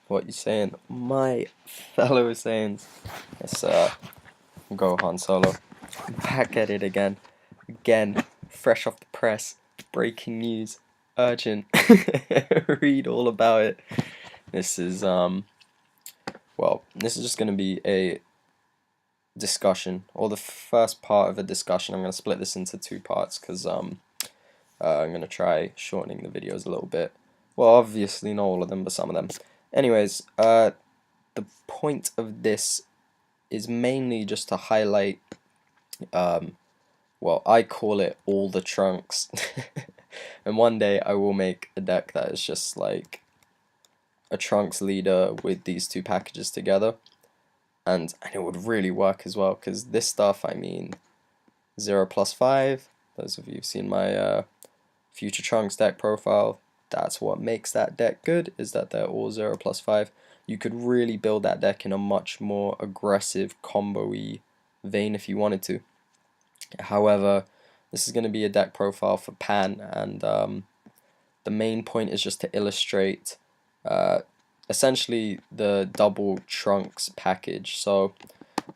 What you saying, my fellow Saiyans? It's Gohan Solo, back at it again, fresh off the press, breaking news, urgent. Read all about it. This is well, this is just gonna be a discussion, or the first part of a discussion. I'm gonna split this into two parts because I'm gonna try shortening the videos a little bit. Well, obviously not all of them, but some of them. Anyways, the point of this is mainly just to highlight, well, I call it all the trunks. And one day I will make a deck that is just like a trunks leader with these two packages together, and it would really work as well, because this stuff, I mean, 0+5, those of you who've seen my future trunks deck profile, that's what makes that deck good, is that they're all 0+5. You could really build that deck in a much more aggressive combo-y vein if you wanted to. However, this is going to be a deck profile for Pan, and the main point is just to illustrate essentially the double trunks package. So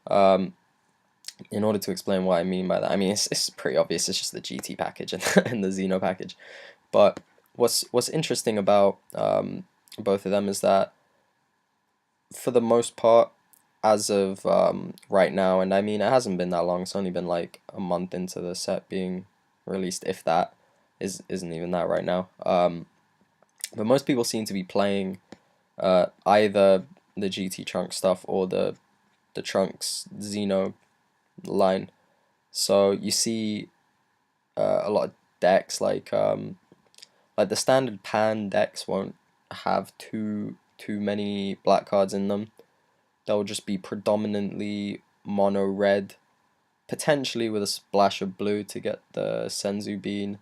in order to explain what I mean by that, I mean it's pretty obvious. It's just the GT package and the Xeno package. But what's interesting about both of them is that, for the most part, as of right now, and I mean it hasn't been that long. It's only been like a month into the set being released, if that isn't even that right now. But most people seem to be playing either the GT Trunks stuff or the Trunks Xeno line. So you see a lot of decks like the standard Pan decks won't have too many black cards in them. They'll just be predominantly mono red, potentially with a splash of blue to get the Senzu Bean,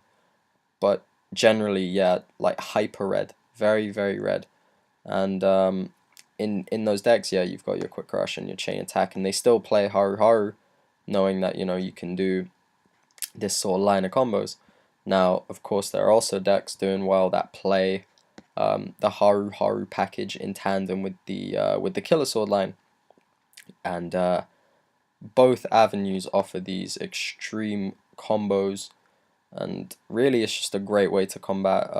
but generally, yeah, like hyper red, very red. And in those decks, yeah, you've got your Quick Rush and your Chain Attack, and they still play Haru, knowing that, you know, you can do this sort of line of combos. Now, of course, there are also decks doing well that play the Haru package in tandem with the Killer Sword line, and both avenues offer these extreme combos, and really it's just a great way to combat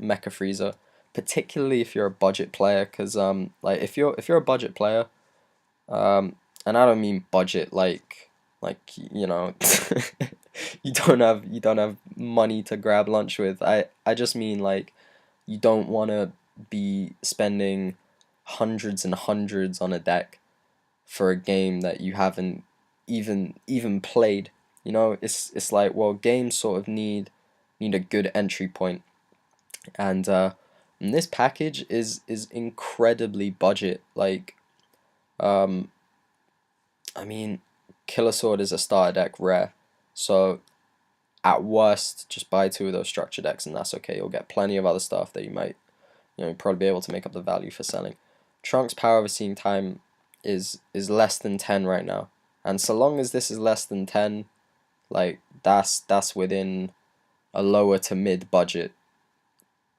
Mecha Frieza, particularly if you're a budget player, because like if you're a budget player, and I don't mean budget like you know you don't have money to grab lunch with. I just mean like you don't want to be spending hundreds and hundreds on a deck for a game that you haven't even played. You know, it's like, well, games sort of need a good entry point, and this package is incredibly budget. Like, I mean, Killer Sword is a starter deck rare, so at worst, just buy two of those structure decks, and that's okay. You'll get plenty of other stuff that you might, you know, probably be able to make up the value for selling. Trunks Power of Seeing Time is less than 10 right now, and so long as this is less than 10, like that's within a lower to mid budget.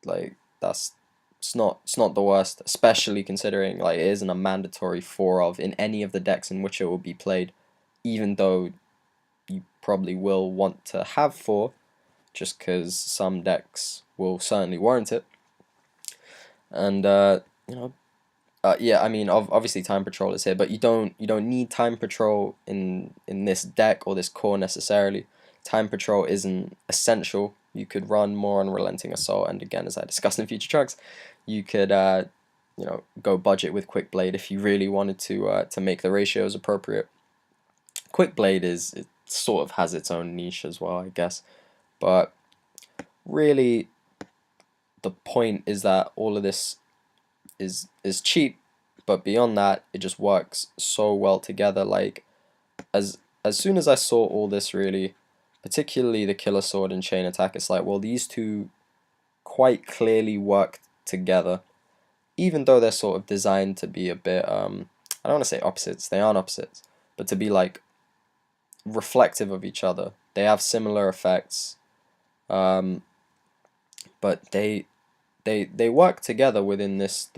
Like it's not the worst, especially considering like it isn't a mandatory 4 of in any of the decks in which it will be played, even though you probably will want to have 4, just because some decks will certainly warrant it. And you know, yeah, I mean, obviously Time Patrol is here, but you don't need Time Patrol in this deck or this core necessarily. Time Patrol isn't essential. You could run more Unrelenting Assault, and again, as I discussed in future trucks, you could you know, go budget with Quick Blade if you really wanted to make the ratios appropriate. Quick Blade it sort of has its own niche as well, I guess, but really the point is that all of this is cheap, but beyond that, it just works so well together. Like, as soon as I saw all this, really, particularly the Killer Sword and Chain Attack, it's like, well, these two quite clearly work together, even though they're sort of designed to be a bit I don't want to say opposites, they aren't opposites, but to be like reflective of each other. They have similar effects, but they work together within this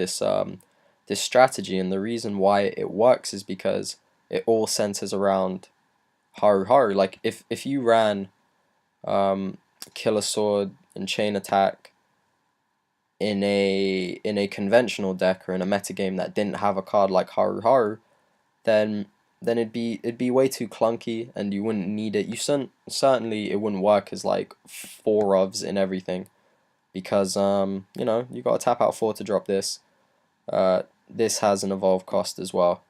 strategy, and the reason why it works is because it all centers around Haru. Like if you ran Killer Sword and Chain Attack in a conventional deck or in a meta game that didn't have a card like Haru, then it'd be way too clunky, and you wouldn't need it. Certainly it wouldn't work as like 4 ofs in everything, because you know, you gotta tap out 4 to drop this. This has an evolve cost as well,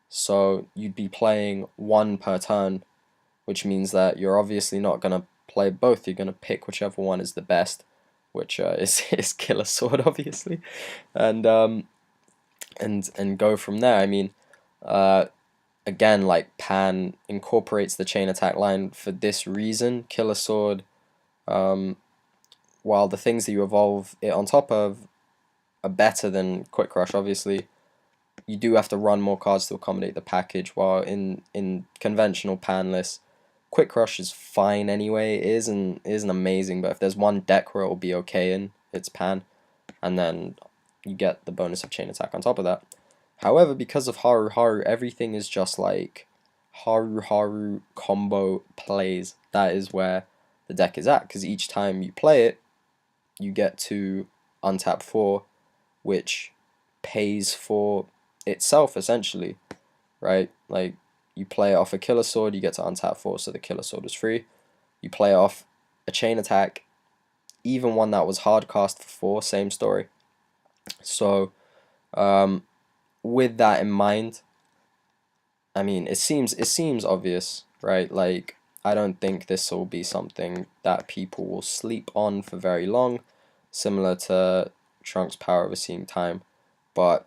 so you'd be playing 1 per turn, which means that you're obviously not gonna play both. You're gonna pick whichever one is the best, which is Killer Sword, obviously, and go from there. I mean, again, like, Pan incorporates the chain attack line for this reason. Killer Sword, while the things that you evolve it on top of are better than Quick Rush, obviously, you do have to run more cards to accommodate the package, while in conventional Pan lists, Quick Rush is fine anyway. It isn't amazing, but if there's one deck where it will be okay in, it's Pan, and then you get the bonus of Chain Attack on top of that. However, because of Haru, everything is just like Haru combo plays. That is where the deck is at, because each time you play it, you get to untap 4, which pays for itself essentially, right? Like, you play it off a Killer Sword, you get to untap 4, so the Killer Sword is free. You play off a Chain Attack, even one that was hard cast for 4, same story. So, with that in mind, I mean, it seems obvious, right? Like, I don't think this will be something that people will sleep on for very long, similar to Trunks' Power Overseeing Time, but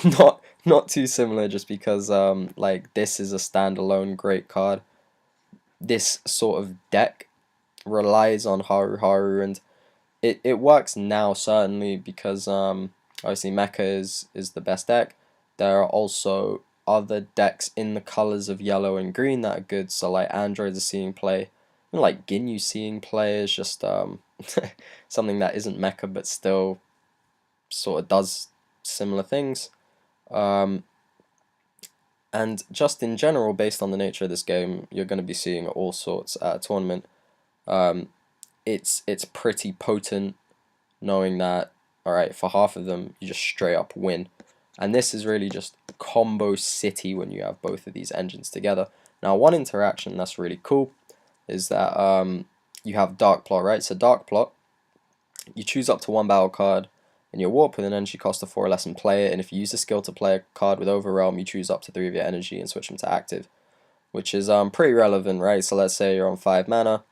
not too similar, just because like, this is a standalone great card. This sort of deck relies on Haru, and it works now, certainly, because obviously Mecha is the best deck. There are also other decks in the colors of yellow and green that are good, so like Androids are seeing play, and like Ginyu seeing play is just something that isn't Mecha but still sort of does similar things. And just in general, based on the nature of this game, you're going to be seeing all sorts at a tournament. It's pretty potent, knowing that, alright, for half of them, you just straight up win. And this is really just combo city when you have both of these engines together. Now, one interaction that's really cool is that you have Dark Plot, right? So Dark Plot, you choose up to 1 battle card in your warp with an energy cost of 4 or less and play it, and if you use a skill to play a card with Overwhelm, you choose up to 3 of your energy and switch them to active, which is pretty relevant, right? So let's say you're on 5 mana,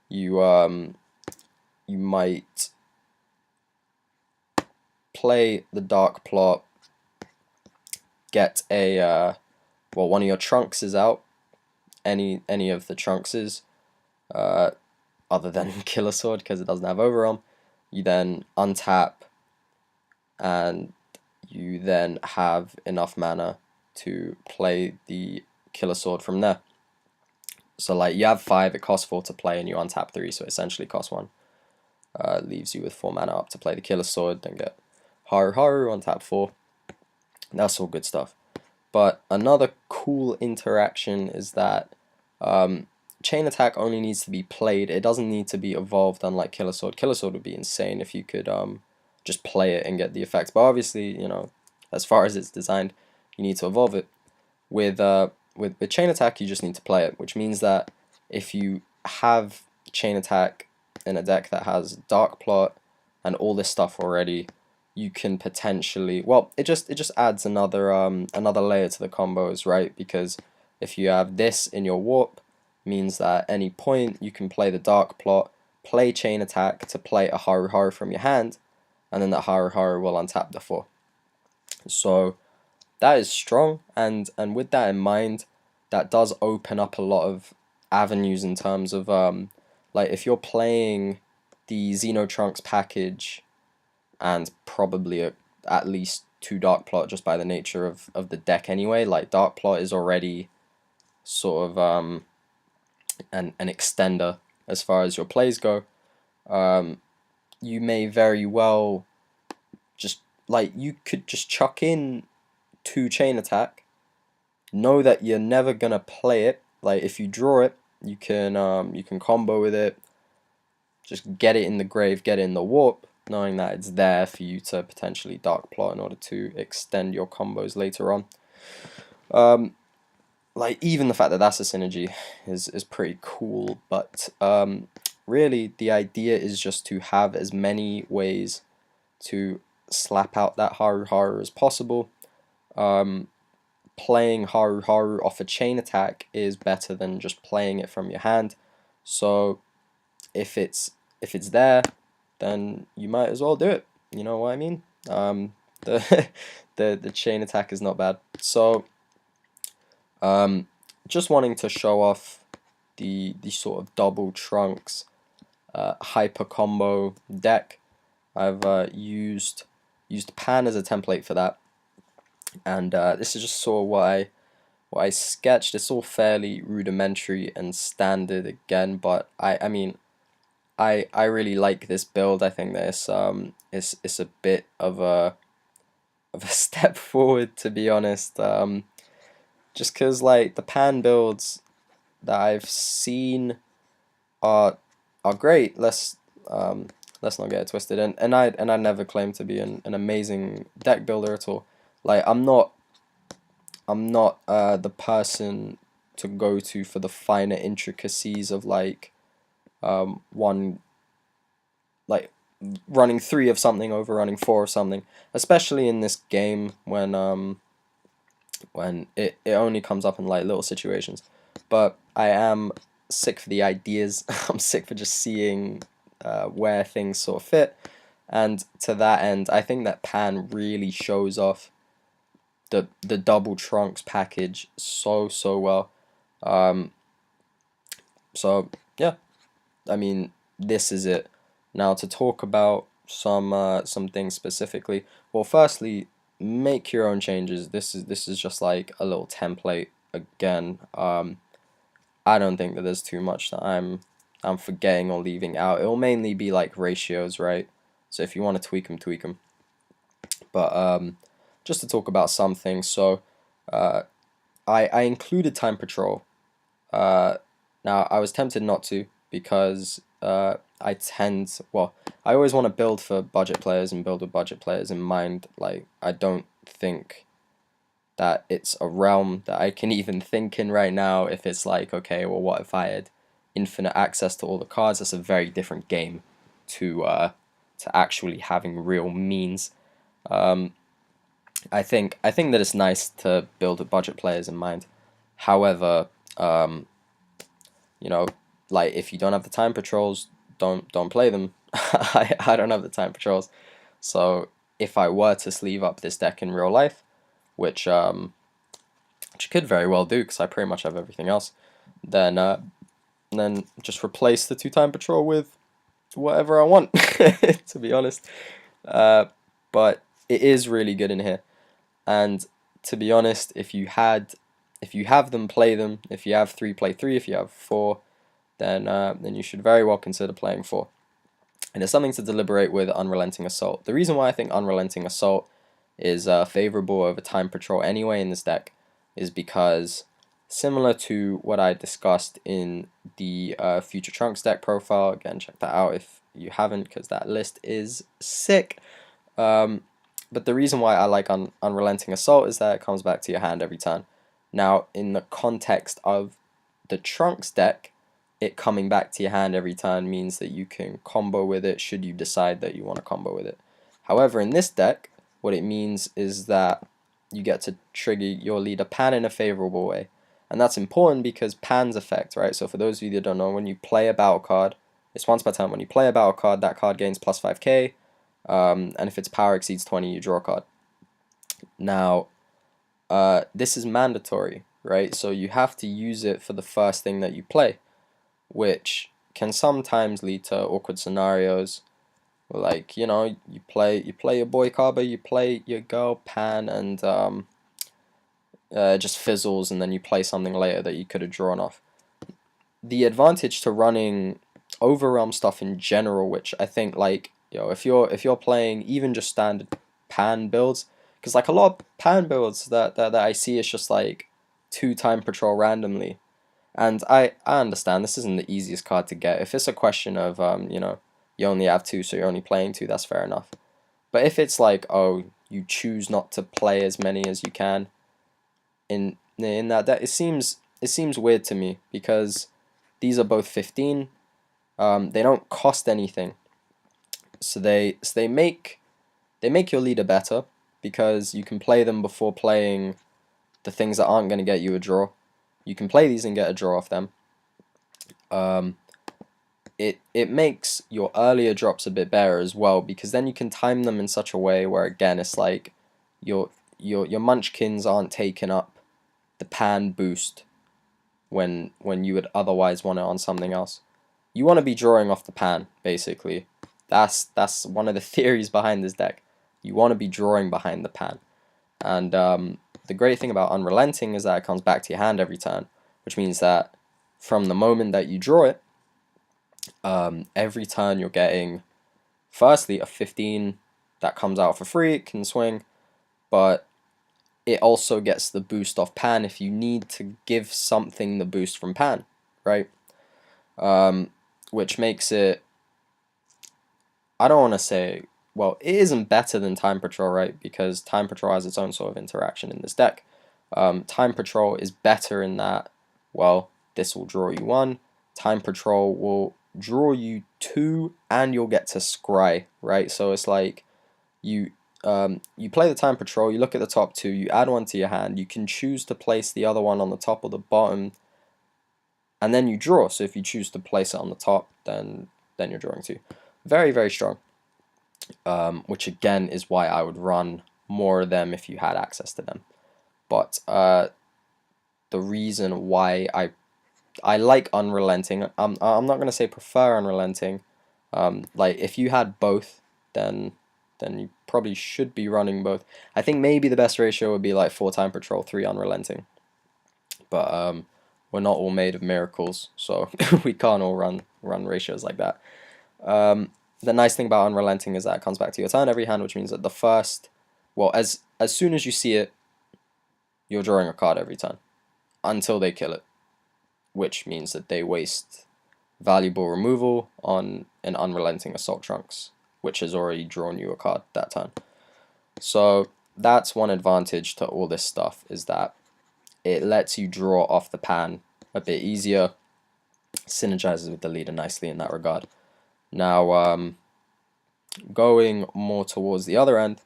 you might play the Dark Plot, get a well, one of your Trunks is out, any of the Trunkses, other than Killer Sword because it doesn't have Overwhelm. You then untap, and you then have enough mana to play the Killer Sword from there. So like, you have 5, it costs 4 to play, and you untap 3, so it essentially costs 1. Leaves you with 4 mana up to play the Killer Sword, then get Haru untap 4. That's all good stuff. But another cool interaction is that Chain Attack only needs to be played. It doesn't need to be evolved, unlike Killer Sword. Killer Sword would be insane if you could just play it and get the effects. But obviously, you know, as far as it's designed, you need to evolve it. With Chain Attack, you just need to play it, which means that if you have Chain Attack in a deck that has Dark Plot and all this stuff already, you can potentially, well, it just adds another layer to the combos, right? Because if you have this in your warp, means that at any point you can play the Dark Plot, play Chain Attack to play a Haru from your hand, and then that Haru will untap the 4. So that is strong, and with that in mind, that does open up a lot of avenues in terms of like, if you're playing the Xenotrunks package and probably at least 2 Dark Plot, just by the nature of the deck anyway. Like, Dark Plot is already sort of an extender as far as your plays go. you may very well just, like, you could just chuck in 2 chain attack, know that you're never gonna play it. Like, if you draw it, you can combo with it, just get it in the grave, get it in the warp, knowing that it's there for you to potentially dark plot in order to extend your combos later on. Like, even the fact that that's a synergy is pretty cool, but really the idea is just to have as many ways to slap out that Haru Haru as possible. Playing Haru Haru off a chain attack is better than just playing it from your hand, so if it's there, then you might as well do it. You know what I mean? The the chain attack is not bad. So just wanting to show off the sort of double Trunks hyper combo deck. I've used Pan as a template for that, and this is just sort of what I sketched. It's all fairly rudimentary and standard again, but I mean, I really like this build. I think this it's a bit of a step forward, to be honest. Just because, like, the Pan builds that I've seen are great. Let's not get it twisted. And I never claim to be an amazing deck builder at all. Like, I'm not the person to go to for the finer intricacies of, like, one, like, running 3 of something over running 4 of something, especially in this game when it only comes up in, like, little situations. But I am sick for the ideas. I'm sick for just seeing where things sort of fit, and to that end, I think that Pan really shows off the double Trunks package so well. So yeah, I mean, this is it. Now, to talk about some things specifically. Well, firstly, make your own changes. This is just like a little template again. I don't think that there's too much that I'm forgetting or leaving out. It'll mainly be like ratios, right? So if you want to tweak them, tweak them. But just to talk about some things, so I included time patrol. Now, I was tempted not to, because I always want to build for budget players and build with budget players in mind. Like, I don't think that it's a realm that I can even think in right now. If it's like, okay, well, what if I had infinite access to all the cards? That's a very different game to actually having real means. I think that it's nice to build with budget players in mind. However, you know, like, if you don't have the time patrols, don't play them. I don't have the time patrols, so if I were to sleeve up this deck in real life, which I could very well do because I pretty much have everything else, then just replace the 2 time patrol with whatever I want. To be honest, but it is really good in here, and to be honest, if you have them, play them. If you have 3, play 3. If you have 4, then you should very well consider playing 4. And it's something to deliberate with Unrelenting Assault. The reason why I think Unrelenting Assault is favorable over Time Patrol anyway in this deck is because, similar to what I discussed in the Future Trunks deck profile, again, check that out if you haven't, because that list is sick. But the reason why I like Unrelenting Assault is that it comes back to your hand every turn. Now, in the context of the Trunks deck, it coming back to your hand every turn means that you can combo with it should you decide that you want to combo with it. However, in this deck, what it means is that you get to trigger your leader Pan in a favorable way. And that's important because Pan's effect, right? So for those of you that don't know, when you play a battle card, it's once per turn. When you play a battle card, that card gains plus 5k, and if its power exceeds 20, you draw a card. Now, this is mandatory, right? So you have to use it for the first thing that you play, which can sometimes lead to awkward scenarios. Like, you know, you play your boy Cabba, you play your girl Pan, and just fizzles, and then you play something later that you could have drawn off. The advantage to running overrealm stuff in general, which I think, like, if you're playing even just standard pan builds, because like a lot of pan builds that I see is just like 2 time patrol randomly, and I understand this isn't the easiest card to get. If it's a question of you only have 2, so you're only playing 2, that's fair enough. But if it's like, oh, you choose not to play as many as you can, in that it seems weird to me, because these are both 15. They don't cost anything, so they make your leader better, because you can play them before playing the things that aren't going to get you a draw. You can play these and get a draw off them. It makes your earlier drops a bit better as well, because then you can time them in such a way where, again, it's like your munchkins aren't taking up the pan boost when you would otherwise want it on something else. You want to be drawing off the pan, basically. That's one of the theories behind this deck. You want to be drawing behind the pan. And the great thing about Unrelenting is that it comes back to your hand every turn, which means that from the moment that you draw it, every turn you're getting, firstly, a 15 that comes out for free. It can swing, but it also gets the boost off pan if you need to give something the boost from pan, right? Which makes it, I don't want to say, well, it isn't better than Time Patrol, right? Because Time Patrol has its own sort of interaction in this deck. Time Patrol is better in that, well, this will draw you 1. Time Patrol will draw you 2, and you'll get to scry, right? So it's like you play the Time Patrol, you look at the top 2, you add 1 to your hand, you can choose to place the other one on the top or the bottom, and then you draw. So if you choose to place it on the top, then you're drawing 2. Very, very strong. Which again is why I would run more of them if you had access to them. But the reason why I like Unrelenting, I'm not gonna say prefer Unrelenting. Like if you had both, then you probably should be running both. I think maybe the best ratio would be like 4 Time Patrol, 3 Unrelenting. But we're not all made of miracles, so we can't all run ratios like that. The nice thing about Unrelenting is that it comes back to your turn every hand, which means that the first, well, as soon as you see it, you're drawing a card every turn until they kill it, which means that they waste valuable removal on an Unrelenting Assault Trunks, which has already drawn you a card that turn. So that's one advantage to all this stuff, is that it lets you draw off the pan a bit easier, synergizes with the leader nicely in that regard. Now, going more towards the other end,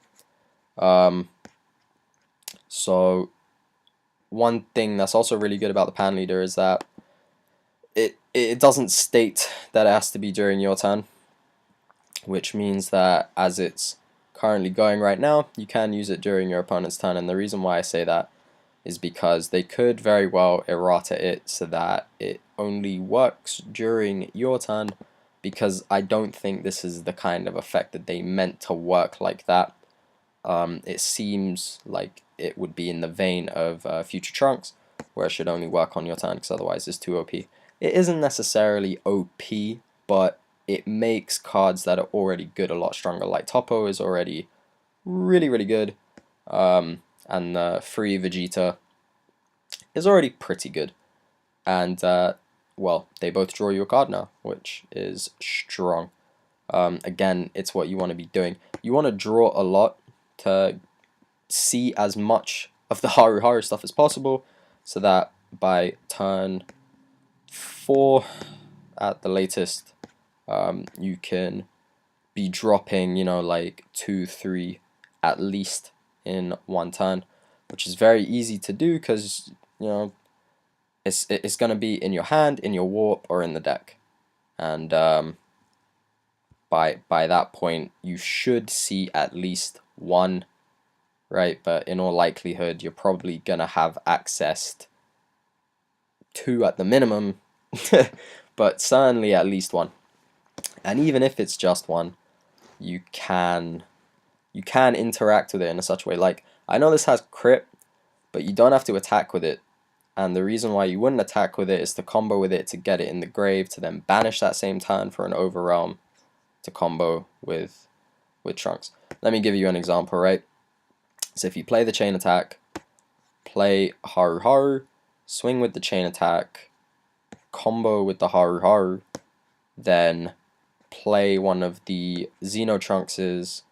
so one thing that's also really good about the pan leader is that it doesn't state that it has to be during your turn, which means that as it's currently going right now, you can use it during your opponent's turn. And the reason why I say that is because they could very well errata it so that it only works during your turn, because I don't think this is the kind of effect that they meant to work like that. It seems like it would be in the vein of Future Trunks, where it should only work on your turn, because otherwise it's too OP. It isn't necessarily OP, but it makes cards that are already good a lot stronger. Like Toppo is already really, really good, and free Vegeta is already pretty good. And well, they both draw you a card now, which is strong. Again, it's what you want to be doing. You want to draw a lot to see as much of the Haru stuff as possible, so that by turn 4 at the latest, you can be dropping, like 2, 3 at least in one turn, which is very easy to do because, it's going to be in your hand, in your warp, or in the deck. And by that point, you should see at least one, right? But in all likelihood, you're probably going to have accessed 2 at the minimum, but certainly at least 1. And even if it's just 1, you can interact with it in such a way. Like, I know this has crit, but you don't have to attack with it. And the reason why you wouldn't attack with it is to combo with it to get it in the grave, to then banish that same turn for an overwhelm, to combo with Trunks. Let me give you an example, right? So if you play the chain attack, play Haru, swing with the chain attack, combo with the Haru, then play one of the Xeno Trunkses,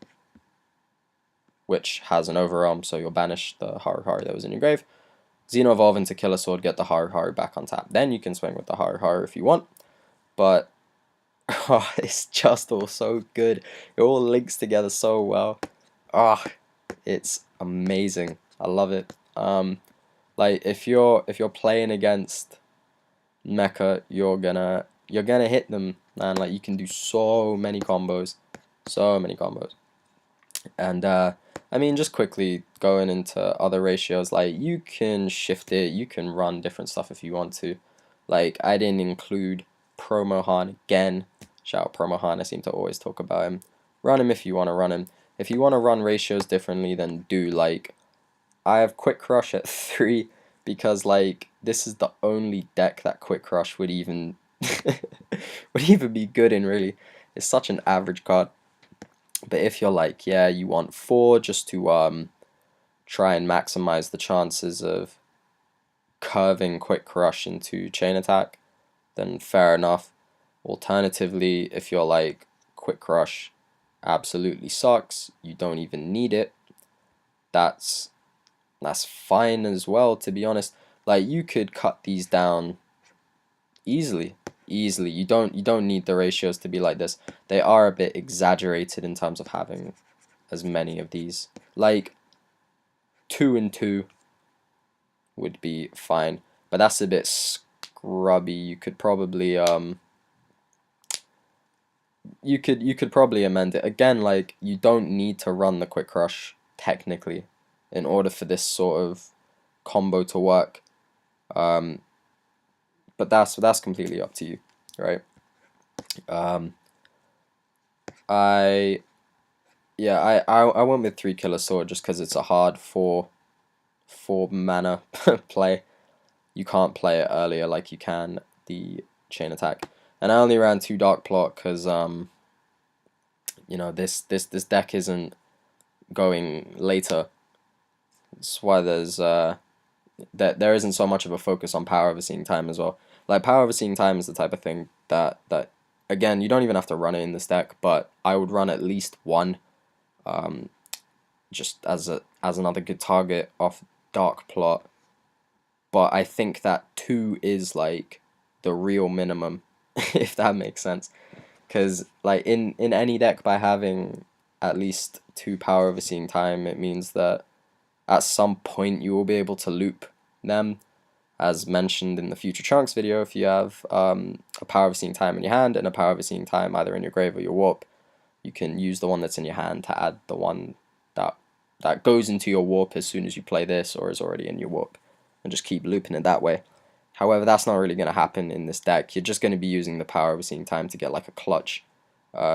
which has an overarm, so you'll banish the Haru that was in your grave. Xeno Evolve into Killer Sword, get the Haru back on tap. Then you can swing with the Haru if you want, but oh, it's just all so good. It all links together so well. Ah, it's amazing. I love it. Like if you're playing against Mecha, you're gonna hit them, man. Like you can do so many combos, and I mean, just quickly going into other ratios, like you can shift it, you can run different stuff if you want to. Like I didn't include Promo Han again. Shout out Promo Han, I seem to always talk about him. Run him if you want to run him. If you want to run ratios differently, then do. Like I have Quick Crush at 3 because like this is the only deck that Quick Crush would even would even be good in, really. It's such an average card. But if you're like, yeah, you want 4 just to try and maximize the chances of curving Quick Crush into Chain Attack, then fair enough. Alternatively, if you're like, Quick Crush absolutely sucks, you don't even need it, that's fine as well, to be honest. Like you could cut these down easily. You don't need the ratios to be like this. They are a bit exaggerated in terms of having as many of these. Like 2 and 2 would be fine, but that's a bit scrubby. You could probably you could probably amend it again. Like you don't need to run the Quick Crush technically in order for this sort of combo to work. But that's completely up to you, right? I went with 3 Killer Sword just because it's a hard 4 mana play. You can't play it earlier like you can the Chain Attack, and I only ran 2 Dark Plot because you know, this deck isn't going later. That's why there's there isn't so much of a focus on Power Overseeing Time as well. Like Power Overseeing Time is the type of thing that again, you don't even have to run it in this deck, but I would run at least 1 just as another good target off Dark Plot. But I think that 2 is like the real minimum, if that makes sense. Because like in any deck, by having at least 2 Power Overseeing Time, it means that at some point you will be able to loop them. As mentioned in the Future Trunks video, if you have a Power Overseeing Time in your hand and a Power Overseeing Time either in your grave or your warp, you can use the one that's in your hand to add the one that goes into your warp as soon as you play this or is already in your warp, and just keep looping it that way. However, that's not really going to happen in this deck. You're just going to be using the Power Overseeing Time to get like a clutch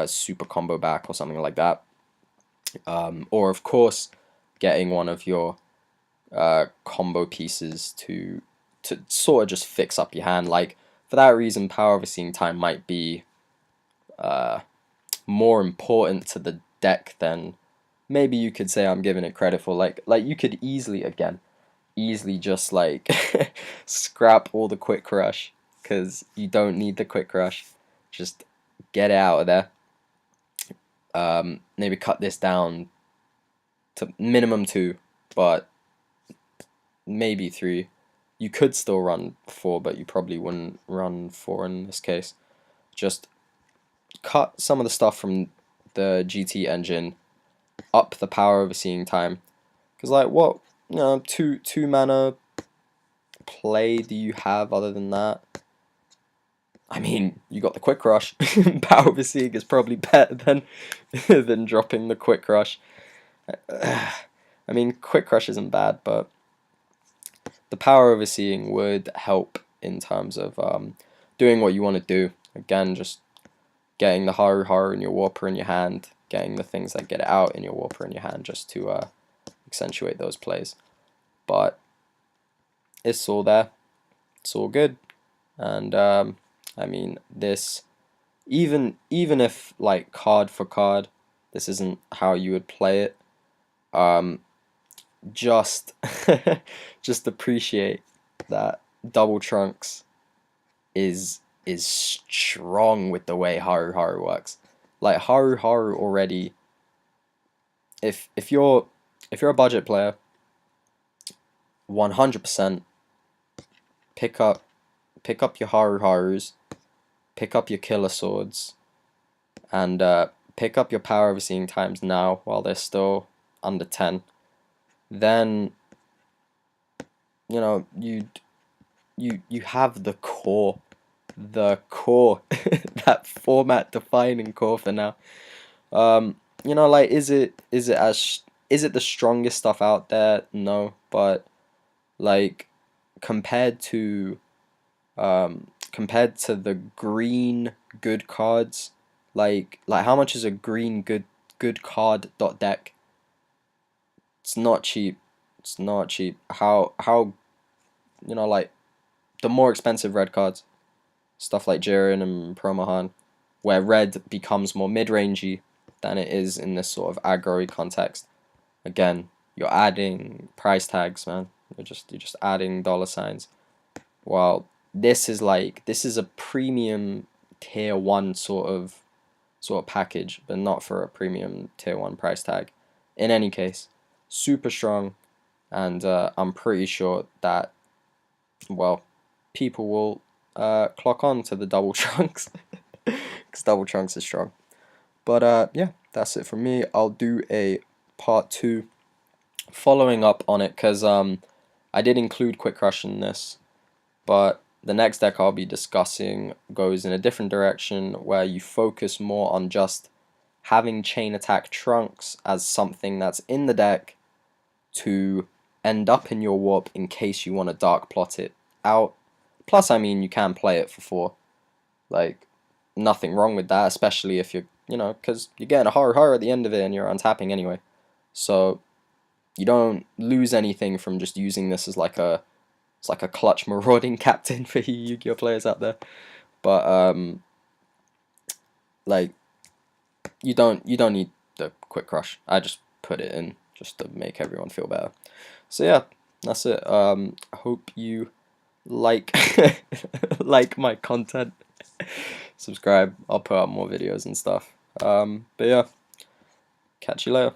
super combo back or something like that. Or of course, getting one of your combo pieces to sort of just fix up your hand. Like for that reason, Power Overseeing Time might be more important to the deck than maybe you could say I'm giving it credit for. Like you could easily just like scrap all the Quick Rush because you don't need the Quick Rush. Just get it out of there. Maybe cut this down to minimum 2, but maybe 3. You could still run 4, but you probably wouldn't run 4 in this case. Just cut some of the stuff from the GT engine, up the Power Overseeing Time, because like what, you know, two mana play do you have other than that? I mean, you got the Quick Rush. Power Overseeing is probably better than dropping the Quick Rush. I mean, Quick Rush isn't bad, but the Power Overseeing would help in terms of doing what you want to do. Again, just getting the Haru in your Warper in your hand, getting the things that get it out in your Warper in your hand, just to accentuate those plays. But it's all there. It's all good. And I mean, this even if like card for card, this isn't how you would play it. Um, just just appreciate that double trunks is strong with the way Haru works. Like Haru already, if you're a budget player, 100% pick up your Harus, pick up your killer swords, and pick up your power overseeing times now while they're still under 10. Then you have the core, that format defining core for now. Like is it the strongest stuff out there? No, but like compared to the green good cards, like how much is a green good card dot deck? It's not cheap. It's not cheap. How like the more expensive red cards, stuff like Jiren and Promohan, where red becomes more mid-rangey than it is in this sort of aggro context. Again, you're adding price tags, man. You're just adding dollar signs. While this is a premium tier 1 sort of package, but not for a premium tier 1 price tag. In any case, super strong, and I'm pretty sure that, well, people will clock on to the double trunks because double trunks is strong. But yeah, that's it from me. I'll do a part 2 following up on it, because I did include Quick Crush in this, but the next deck I'll be discussing goes in a different direction, where you focus more on just having chain attack trunks as something that's in the deck to end up in your warp in case you want to dark plot it out. Plus, I mean, you can play it for 4. Like, nothing wrong with that, especially if you're, because you're getting a Haru at the end of it and you're untapping anyway. So, you don't lose anything from just using this as like a clutch marauding captain for you Yu-Gi-Oh players out there. But like you don't need the Quick Crush. I just put it in just to make everyone feel better. So yeah, that's it. I hope you like like my content. Subscribe. I'll put up more videos and stuff. But yeah, catch you later.